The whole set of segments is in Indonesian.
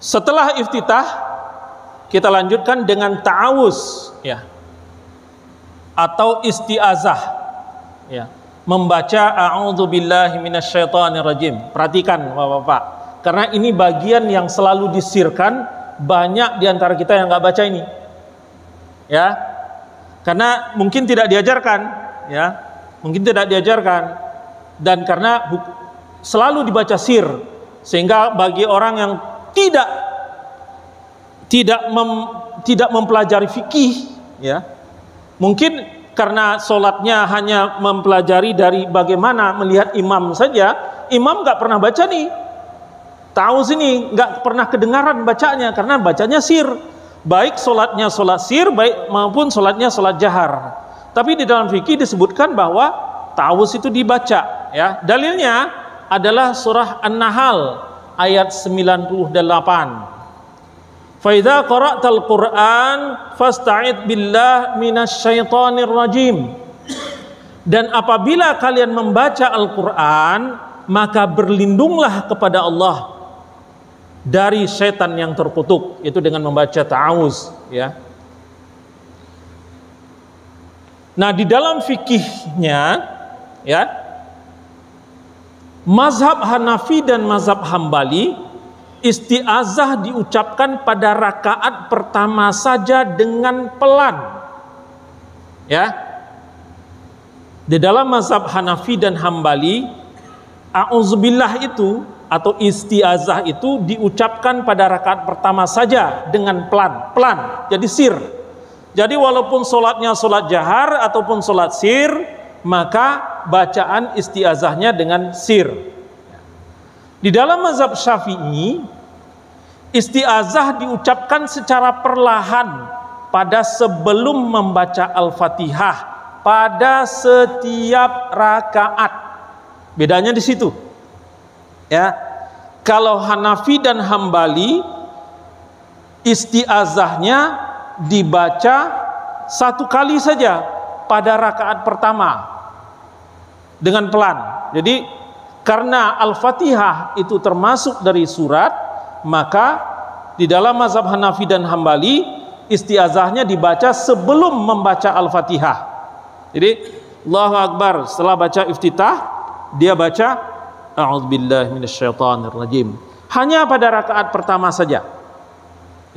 Setelah iftitah, kita lanjutkan dengan ta'awuz, ya, atau isti'azah, ya, membaca a'udzubillahi minasyaitonirrajim. Perhatikan Bapak-bapak, karena ini bagian yang selalu disirkan, banyak diantara kita yang nggak baca ini, ya, karena mungkin tidak diajarkan, ya, mungkin tidak diajarkan, dan karena selalu dibaca sir, sehingga bagi orang yang tidak mempelajari fikih, ya, mungkin karena sholatnya hanya mempelajari dari bagaimana melihat imam saja, imam nggak pernah baca nih, tahu sini nggak pernah kedengaran bacanya, karena bacanya sir, baik sholatnya sholat sir, baik maupun sholatnya sholat jahar. Tapi di dalam fikih disebutkan bahwa ta'awuz itu dibaca, ya. Dalilnya adalah surah An-Nahl ayat 98. Fa idza qara'tal Qur'an fasta'id billah minasyaitonir rajim. Dan apabila kalian membaca Al-Qur'an, maka berlindunglah kepada Allah dari setan yang terkutuk, itu dengan membaca ta'awuz, ya. Nah, di dalam fikihnya, ya, mazhab Hanafi dan mazhab Hambali, isti'azah diucapkan pada rakaat pertama saja dengan pelan, ya. Di dalam mazhab Hanafi dan Hambali, a'udzubillah itu atau isti'azah itu diucapkan pada rakaat pertama saja dengan pelan, jadi sir. Jadi walaupun sholatnya sholat jahar ataupun sholat sir, maka bacaan isti'azahnya dengan sir. Di dalam mazhab Syafi'i, isti'azah diucapkan secara perlahan pada sebelum membaca Al-Fatihah pada setiap rakaat. Bedanya di situ, ya. Kalau Hanafi dan Hambali, isti'azahnya dibaca satu kali saja pada rakaat pertama dengan pelan. Jadi karena Al-Fatihah itu termasuk dari surat, maka di dalam mazhab Hanafi dan Hambali, isti'azahnya dibaca sebelum membaca Al-Fatihah. Jadi Allahu Akbar, setelah baca iftitah, dia baca a'udzubillahi minasyaitonirrajim, hanya pada rakaat pertama saja,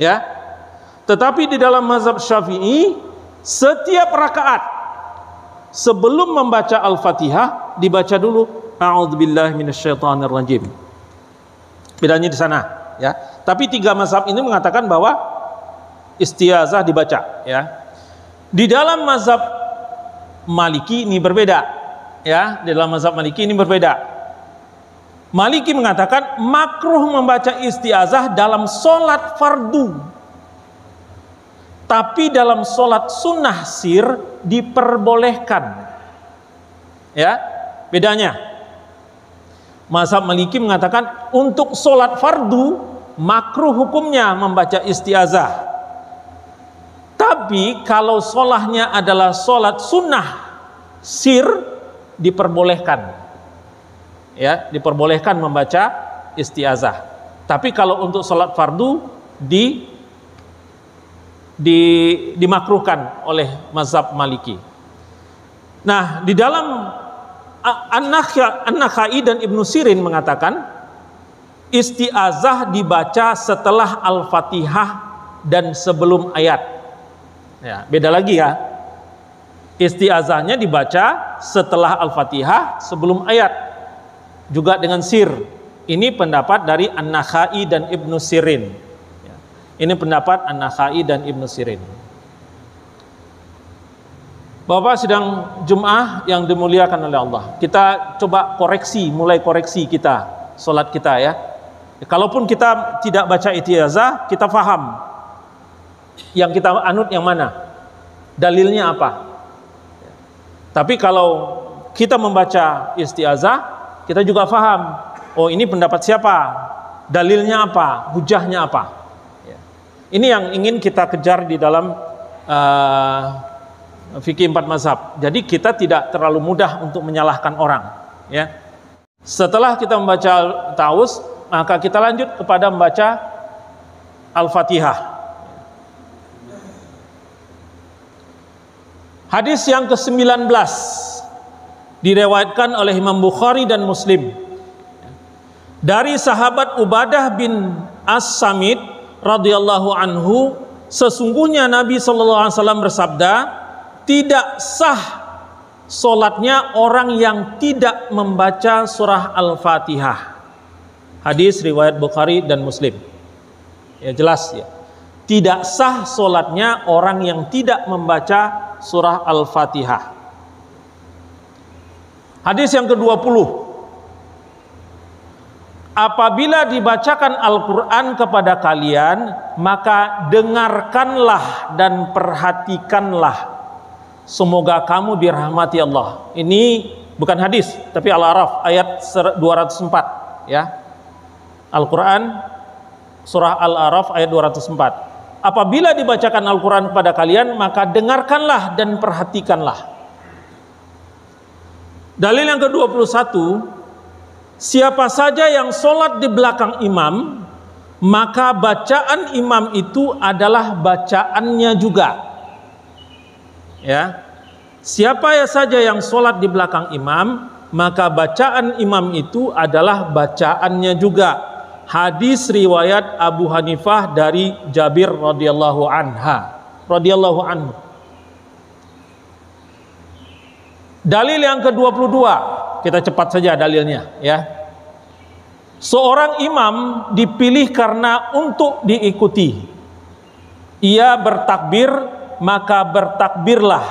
ya. Tetapi di dalam mazhab Syafi'i, setiap rakaat sebelum membaca Al-Fatihah dibaca dulu a'udzubillahi minasyaitonirrajim. Bedanya di sana, ya. Tapi tiga mazhab ini mengatakan bahwa isti'azah dibaca, ya. Di dalam mazhab Maliki ini berbeda, ya. Di dalam mazhab Maliki ini berbeda. Maliki mengatakan makruh membaca isti'azah dalam sholat fardu, tapi dalam sholat sunnah sir diperbolehkan, ya. Bedanya, mazhab Maliki mengatakan untuk sholat fardu makruh hukumnya membaca isti'azah, tapi kalau sholatnya adalah sholat sunnah sir diperbolehkan, ya, diperbolehkan membaca isti'azah. Tapi kalau untuk sholat fardu dimakruhkan oleh mazhab Maliki. Nah, di dalam An-Nakhai dan Ibnu Sirin mengatakan isti'azah dibaca setelah Al-Fatihah dan sebelum ayat. Ya, beda lagi, ya. Isti'azahnya dibaca setelah Al-Fatihah sebelum ayat, juga dengan sir. Ini pendapat dari An-Nakhai dan Ibnu Sirin. Ini pendapat An-Nakhai dan Ibnu Sirin. Bapak sidang Jum'ah yang dimuliakan oleh Allah, kita coba mulai koreksi kita, sholat kita, ya. Kalaupun kita tidak baca isti'azah, kita faham yang kita anut yang mana, dalilnya apa. Tapi kalau kita membaca isti'azah, kita juga faham, oh ini pendapat siapa, dalilnya apa, hujahnya apa. Ini yang ingin kita kejar di dalam fikih 4 mazhab. Jadi kita tidak terlalu mudah untuk menyalahkan orang, ya. Setelah kita membaca ta'awuz, maka kita lanjut kepada membaca Al-Fatihah. Hadis yang ke-19 diriwayatkan oleh Imam Bukhari dan Muslim dari sahabat Ubadah bin As-Samit radhiyallahu anhu, sesungguhnya Nabi SAW bersabda, tidak sah solatnya orang yang tidak membaca surah Al-Fatihah. Hadis riwayat Bukhari dan Muslim. Ya, jelas ya. Tidak sah solatnya orang yang tidak membaca surah Al-Fatihah. Hadis yang ke-20. Apabila dibacakan Al-Quran kepada kalian, maka dengarkanlah dan perhatikanlah. Semoga kamu dirahmati Allah. Ini bukan hadis, tapi Al-A'raf ayat 204 ya. Al-Quran surah Al-A'raf ayat 204. Apabila dibacakan Al-Quran kepada kalian, maka dengarkanlah dan perhatikanlah. Dalil yang ke-21, siapa saja yang sholat di belakang imam, maka bacaan imam itu adalah bacaannya juga. Ya, siapa saja yang sholat di belakang imam, maka bacaan imam itu adalah bacaannya juga. Hadis riwayat Abu Hanifah dari Jabir radhiyallahu anhu. Dalil yang ke-22, kita cepat saja dalilnya ya. Seorang imam dipilih karena untuk diikuti. Ia bertakbir, maka bertakbirlah.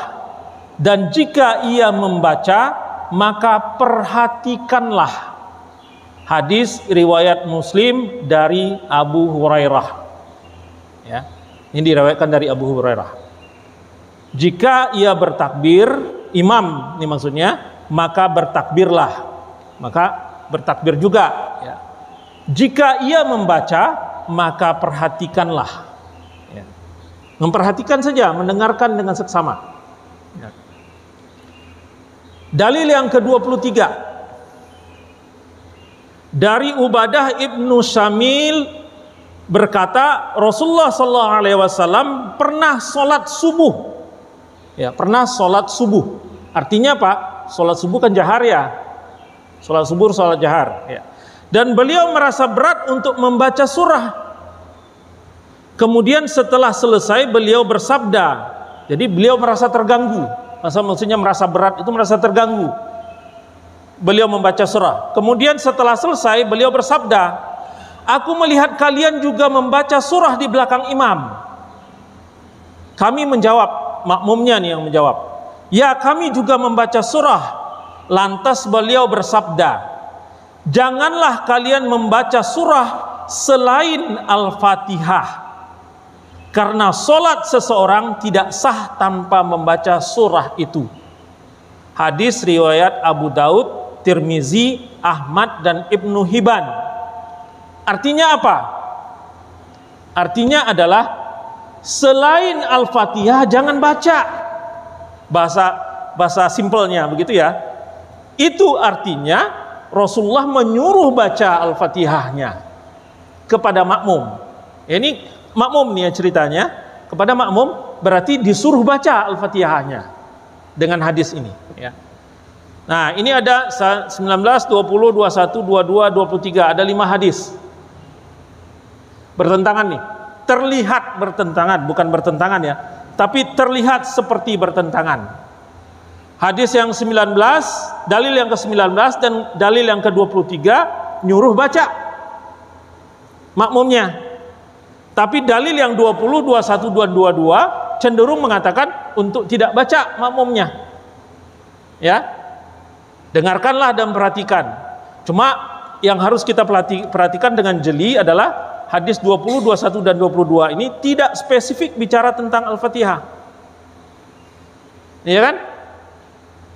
Dan jika ia membaca, maka perhatikanlah. Hadis riwayat Muslim dari Abu Hurairah. Ya, ini diriwayatkan dari Abu Hurairah. Jika ia bertakbir, imam ini maksudnya, maka bertakbirlah. Maka bertakbir juga. Ya. Jika ia membaca, maka perhatikanlah. Ya. Memperhatikan saja, mendengarkan dengan seksama. Ya. Dalil yang ke-23. Dari Ubadah ibnu Syamil berkata, Rasulullah SAW pernah sholat subuh. Ya, pernah sholat subuh. Artinya apa? Sholat subuh kan jahar ya. Sholat subuh, sholat jahar. Ya. Dan beliau merasa berat untuk membaca surah. Kemudian setelah selesai beliau bersabda. Jadi beliau merasa terganggu. Maksudnya merasa berat itu merasa terganggu. Beliau membaca surah. Kemudian setelah selesai beliau bersabda, aku melihat kalian juga membaca surah di belakang imam. Kami menjawab, makmumnya nih yang menjawab, ya kami juga membaca surah. Lantas beliau bersabda, janganlah kalian membaca surah selain Al-Fatihah, karena solat seseorang tidak sah tanpa membaca surah itu. Hadis riwayat Abu Daud, Tirmizi, Ahmad dan Ibnu Hibban. Artinya apa? Artinya adalah selain Al-Fatihah jangan baca. Bahasa simpelnya begitu ya. Itu artinya Rasulullah menyuruh baca Al-Fatihahnya kepada makmum. Ini makmum nih ya ceritanya. Kepada makmum berarti disuruh baca Al-Fatihahnya dengan hadis ini ya. Nah, ini ada 19, 20, 21, 22, 23, ada 5 hadis. Bertentangan nih. Terlihat bertentangan, bukan bertentangan ya, tapi terlihat seperti bertentangan. Hadis yang 19, dalil yang ke-19 dan dalil yang ke-23 nyuruh baca makmumnya. Tapi dalil yang 20, 21, 22 cenderung mengatakan untuk tidak baca makmumnya. Ya. Dengarkanlah dan perhatikan. Cuma yang harus kita perhatikan dengan jeli adalah hadis 20, 21 dan 22 ini tidak spesifik bicara tentang Al-Fatihah. Iya kan?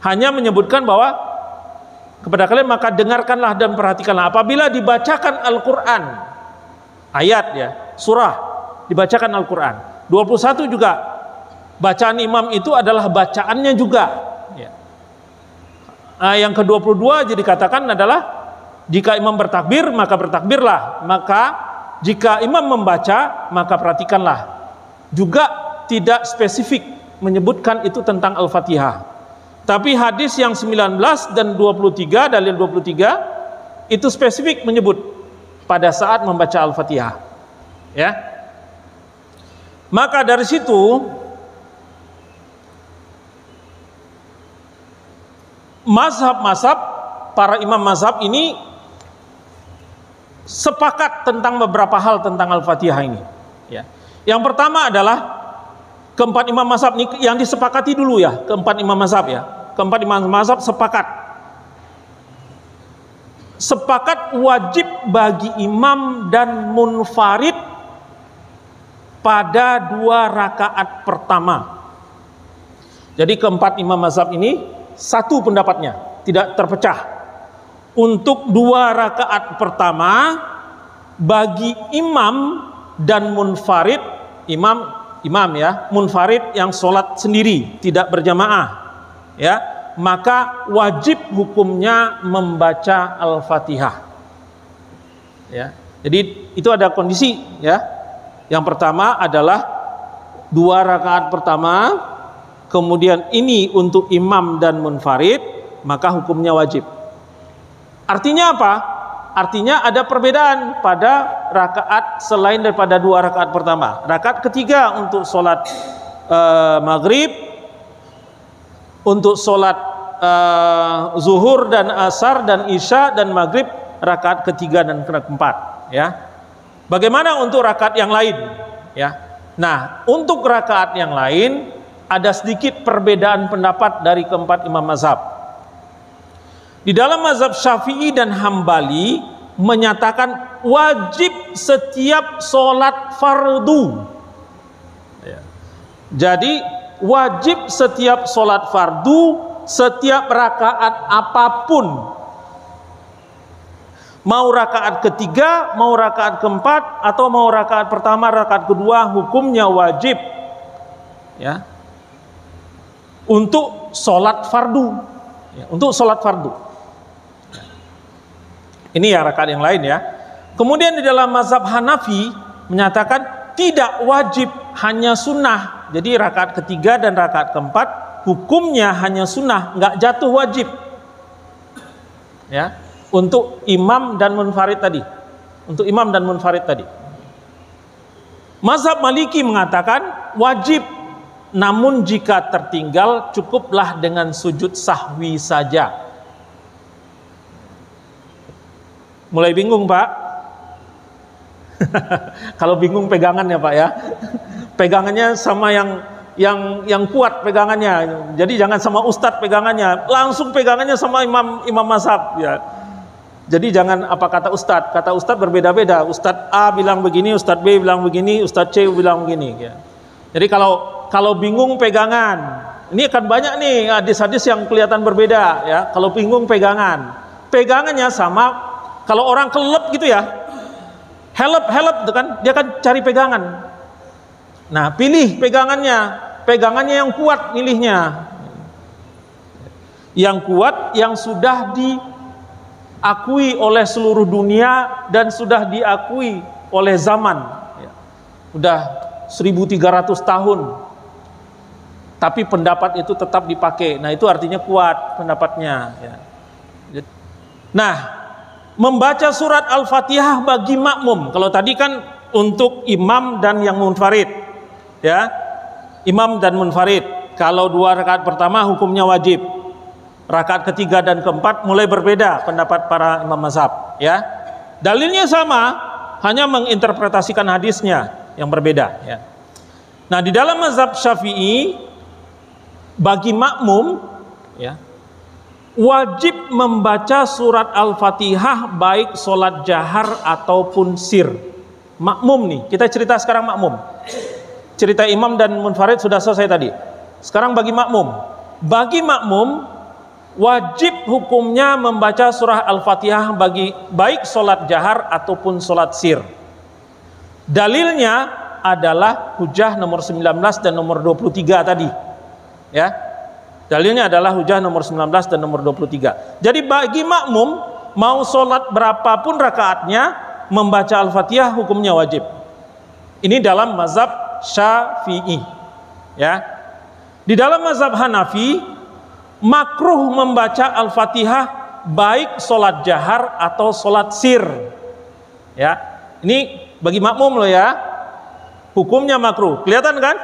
Hanya menyebutkan bahwa kepada kalian maka dengarkanlah dan perhatikanlah. Apabila dibacakan Al-Quran, ayat ya, surah, dibacakan Al-Quran. 21 juga, bacaan imam itu adalah bacaannya juga. Yang ke-22 jadi katakan adalah jika imam bertakbir maka bertakbirlah, maka jika imam membaca, maka perhatikanlah, juga tidak spesifik menyebutkan itu tentang Al-Fatihah. Tapi hadis yang 19 dan 23, dalil 23 itu spesifik menyebut pada saat membaca Al-Fatihah. Ya. Maka dari situ mazhab-mazhab, para imam mazhab ini sepakat tentang beberapa hal tentang Al-Fatihah ini. Ya. Yang pertama adalah keempat imam mazhab ini yang disepakati dulu ya, keempat imam mazhab ya. Keempat imam mazhab sepakat wajib bagi imam dan munfarid pada 2 rakaat pertama. Jadi keempat imam mazhab ini satu pendapatnya, tidak terpecah. Untuk 2 rakaat pertama bagi imam dan munfarid, imam ya, munfarid yang sholat sendiri, tidak berjamaah, ya, maka wajib hukumnya membaca Al-Fatihah. Ya, jadi itu ada kondisi ya. Yang pertama adalah 2 rakaat pertama, kemudian ini untuk imam dan munfarid, maka hukumnya wajib. Artinya apa? Artinya ada perbedaan pada rakaat selain daripada 2 rakaat pertama. Rakaat ketiga untuk sholat maghrib, untuk sholat zuhur dan asar dan isya dan maghrib, rakaat ketiga dan keempat. Ya. Bagaimana untuk rakaat yang lain? Ya. Nah, untuk rakaat yang lain ada sedikit perbedaan pendapat dari keempat imam mazhab. Di dalam mazhab Syafi'i dan Hambali menyatakan wajib setiap sholat fardu. Ya. Jadi wajib setiap sholat fardu, setiap rakaat apapun, mau rakaat ketiga, mau rakaat keempat, atau mau rakaat pertama, rakaat kedua, hukumnya wajib. Ya. Untuk sholat fardu, ya, untuk sholat fardu. Ini ya rakaat yang lain ya. Kemudian di dalam mazhab Hanafi menyatakan tidak wajib, hanya sunnah. Jadi rakaat ketiga dan rakaat keempat hukumnya hanya sunnah, nggak jatuh wajib. Ya, untuk imam dan munfarid tadi. Untuk imam dan munfarid tadi. Mazhab Maliki mengatakan wajib, namun jika tertinggal cukuplah dengan sujud sahwi saja. Mulai bingung Pak? Kalau bingung pegangan ya Pak ya. Pegangannya sama yang kuat pegangannya. Jadi jangan sama ustadz pegangannya, langsung pegangannya sama imam mazhab ya. Jadi jangan apa kata ustadz. Kata ustadz berbeda-beda. Ustadz A bilang begini, ustadz B bilang begini, ustadz C bilang begini ya. Jadi kalau bingung pegangan, ini akan banyak nih hadis-hadis yang kelihatan berbeda ya. Kalau bingung pegangannya sama. Kalau orang kelelep gitu ya, helep itu kan, dia akan cari pegangan. Nah, pilih pegangannya yang kuat, milihnya. Yang kuat, yang sudah diakui oleh seluruh dunia dan sudah diakui oleh zaman. Udah 1300 tahun. Tapi pendapat itu tetap dipakai. Nah, itu artinya kuat pendapatnya. Nah, membaca surat Al-Fatihah bagi makmum. Kalau tadi kan untuk imam dan yang munfarid. Ya. Imam dan munfarid. Kalau 2 rakaat pertama hukumnya wajib. Rakaat ketiga dan keempat mulai berbeda pendapat para imam mazhab, ya. Dalilnya sama, hanya menginterpretasikan hadisnya yang berbeda, ya. Nah, di dalam mazhab Syafi'i bagi makmum, ya, wajib membaca surat Al-Fatihah baik sholat jahar ataupun sir. Makmum nih, kita cerita sekarang makmum. Cerita imam dan munfarid sudah selesai tadi. Sekarang bagi makmum. Bagi makmum wajib hukumnya membaca surah Al-Fatihah bagi baik sholat jahar ataupun sholat sir. Dalilnya adalah hujah nomor 19 dan nomor 23 tadi. Ya. Dalilnya adalah hujah nomor 19 dan nomor 23. Jadi bagi makmum mau sholat berapapun rakaatnya membaca Al-Fatihah hukumnya wajib. Ini dalam mazhab Syafi'i, ya. Di dalam mazhab Hanafi makruh membaca Al-Fatihah baik solat jahar atau solat sir, ya. Ini bagi makmum loh ya, hukumnya makruh. Kelihatan kan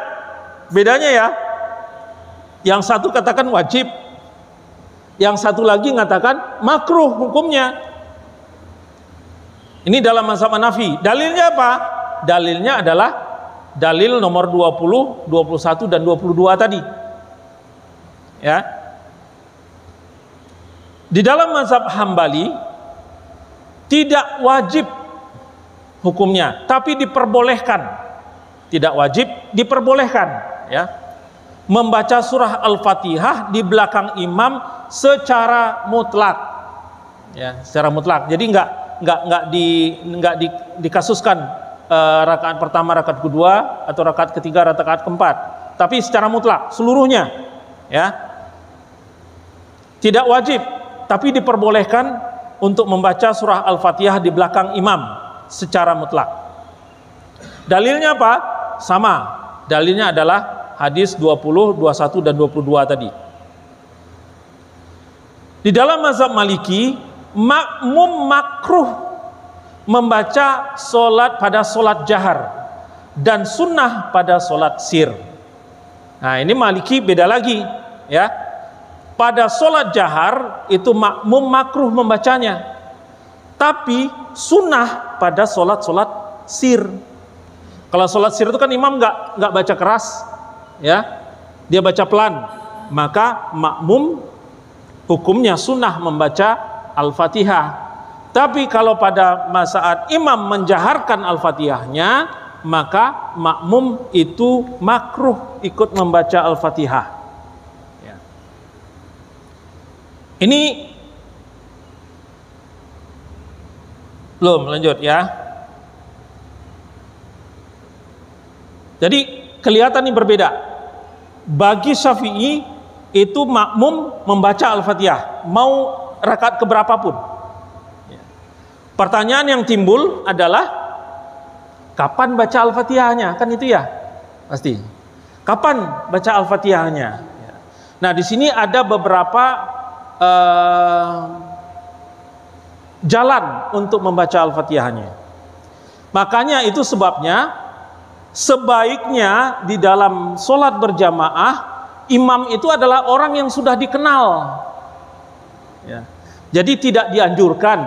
bedanya ya? Yang satu katakan wajib, yang satu lagi mengatakan makruh hukumnya. Ini dalam mazhab Hanafi. Dalilnya apa? Dalilnya adalah dalil nomor 20, 21 dan 22 tadi. Ya. Di dalam mazhab Hambali tidak wajib hukumnya, tapi diperbolehkan. Tidak wajib, diperbolehkan, ya. Membaca surah Al-Fatihah di belakang imam secara mutlak, ya, secara mutlak. Jadi enggak dikasuskan rakaat pertama, rakaat kedua, atau rakaat ketiga, rakaat keempat, tapi secara mutlak seluruhnya, ya. Tidak wajib, tapi diperbolehkan untuk membaca surah Al-Fatihah di belakang imam secara mutlak. Dalilnya apa? Sama. Dalilnya adalah hadis 20, 21 dan 22 tadi. Di dalam mazhab Maliki, makmum makruh membaca solat pada solat jahar dan sunnah pada solat sir. Nah, ini Maliki beda lagi, ya. Pada solat jahar itu makmum makruh membacanya, tapi sunnah pada solat-solat sir. Kalau solat sir itu kan imam nggak baca keras, ya, dia baca pelan, maka makmum hukumnya sunnah membaca Al-Fatihah. Tapi kalau pada saat imam menjaharkan Al-Fatihahnya, maka makmum itu makruh ikut membaca Al-Fatihah, ya. Ini belum lanjut, ya. Jadi kelihatan ini berbeda. Bagi Syafi'i itu makmum membaca Al-Fatihah mau rakaat keberapapun. Pertanyaan yang timbul adalah kapan baca Al-Fatihahnya, kan itu ya pasti. Kapan baca Al-Fatihahnya? Nah, di sini ada beberapa jalan untuk membaca Al-Fatihahnya. Makanya itu sebabnya sebaiknya di dalam sholat berjamaah imam itu adalah orang yang sudah dikenal, ya. Jadi tidak dianjurkan,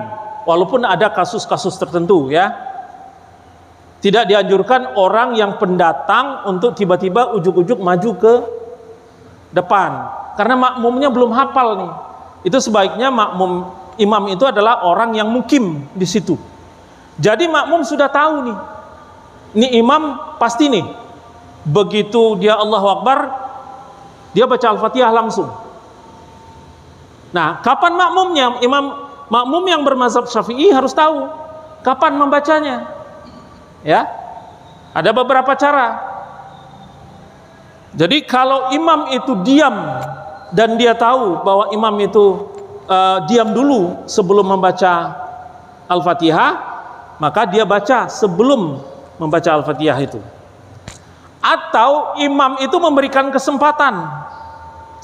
walaupun ada kasus-kasus tertentu, ya, tidak dianjurkan orang yang pendatang untuk tiba-tiba ujuk-ujuk maju ke depan karena makmumnya belum hafal nih. Itu sebaiknya makmum imam itu adalah orang yang mukim di situ. Jadi makmum sudah tahu nih, ini imam pasti nih, begitu dia Allahu Akbar, dia baca Al-Fatihah langsung. Nah, kapan makmumnya? Makmum yang bermazhab Syafi'i harus tahu kapan membacanya, ya. Ada beberapa cara. Jadi kalau imam itu diam dan dia tahu bahwa imam itu diam dulu sebelum membaca Al-Fatihah, maka dia baca sebelum membaca Al-Fatihah itu. Atau imam itu memberikan kesempatan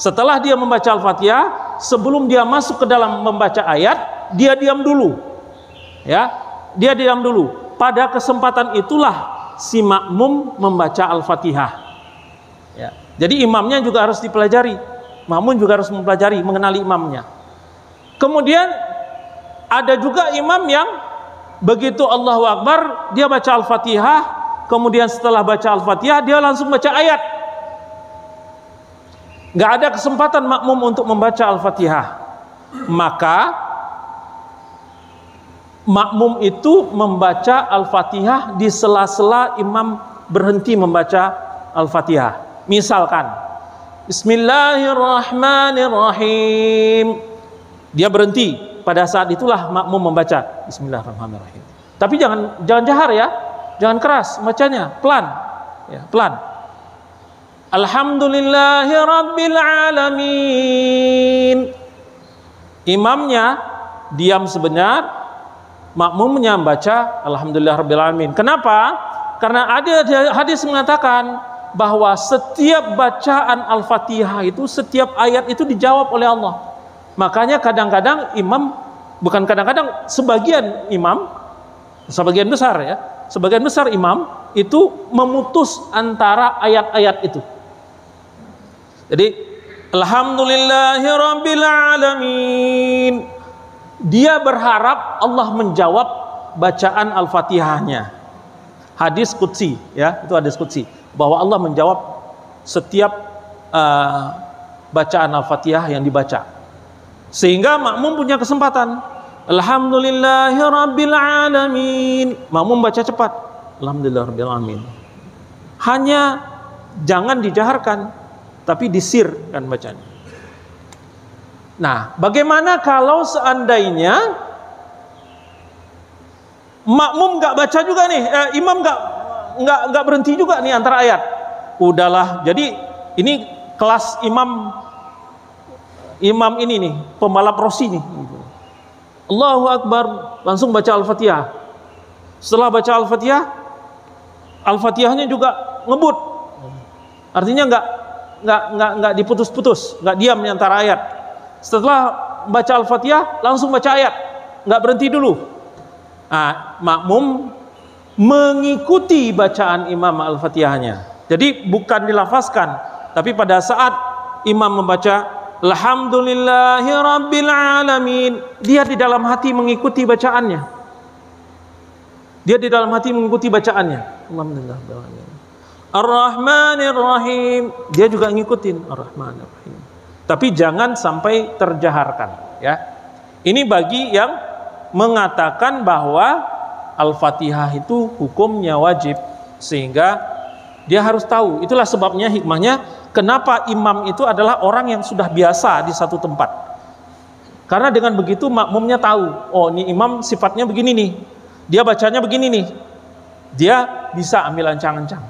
setelah dia membaca Al-Fatihah, sebelum dia masuk ke dalam membaca ayat, dia diam dulu, ya, dia diam dulu. Pada kesempatan itulah si makmum membaca Al-Fatihah, ya. Jadi imamnya juga harus dipelajari, makmum juga harus mempelajari, mengenali imamnya. Kemudian ada juga imam yang begitu Allahu Akbar dia baca Al-Fatihah, kemudian setelah baca Al-Fatihah dia langsung baca ayat. Nggak ada kesempatan makmum untuk membaca Al-Fatihah. Maka makmum itu membaca Al-Fatihah di sela-sela imam berhenti membaca Al-Fatihah. Misalkan Bismillahirrahmanirrahim, dia berhenti, pada saat itulah makmum membaca Bismillahirrahmanirrahim. Tapi jangan jahar, ya, jangan keras bacanya, pelan, ya, pelan. Alhamdulillahirabbil alamin. Imamnya diam sebentar, makmumnya membaca Alhamdulillahirabbil alamin. Kenapa? Karena ada hadis mengatakan bahwa setiap bacaan Al-Fatihah itu, setiap ayat itu dijawab oleh Allah. Makanya kadang-kadang imam, bukan kadang-kadang, sebagian imam, sebagian besar ya, sebagian besar imam itu memutus antara ayat-ayat itu. Jadi Alhamdulillahirabbil alamin, dia berharap Allah menjawab bacaan Al-Fatihahnya. Hadis qudsi ya, itu hadis qudsi bahwa Allah menjawab setiap bacaan Al-Fatihah yang dibaca. Sehingga makmum punya kesempatan. Alhamdulillahirabbil alamin. Makmum baca cepat. Alhamdulillahirabbil alamin. Hanya jangan dijaharkan, tapi disirkan bacanya. Nah, bagaimana kalau seandainya makmum nggak baca juga nih, imam nggak berhenti juga nih antara ayat. Udahlah, jadi ini kelas imam ini nih, pembalap Rossi nih. Allahu Akbar, langsung baca Al-Fatihah. Setelah baca Al-Fatihah, Al-Fatihahnya juga ngebut. Artinya nggak diputus-putus, nggak diam di antara ayat. Setelah baca Al-Fatihah, langsung baca ayat, nggak berhenti dulu. Nah, makmum mengikuti bacaan imam Al-Fatihahnya. Jadi bukan dilafazkan, tapi pada saat imam membaca Alhamdulillahirabbil alamin, dia di dalam hati mengikuti bacaannya. Dia di dalam hati mengikuti bacaannya. Alhamdulillahirabbil alamin. Ar-Rahmanir Rahim, dia juga ngikutin Ar-Rahmanir Rahim. Tapi jangan sampai terjaharkan ya. Ini bagi yang mengatakan bahwa Al-Fatihah itu hukumnya wajib, sehingga dia harus tahu. Itulah sebabnya, hikmahnya kenapa imam itu adalah orang yang sudah biasa di satu tempat. Karena dengan begitu makmumnya tahu, oh ini imam sifatnya begini nih, dia bacanya begini nih, dia bisa ambil ancang-ancang.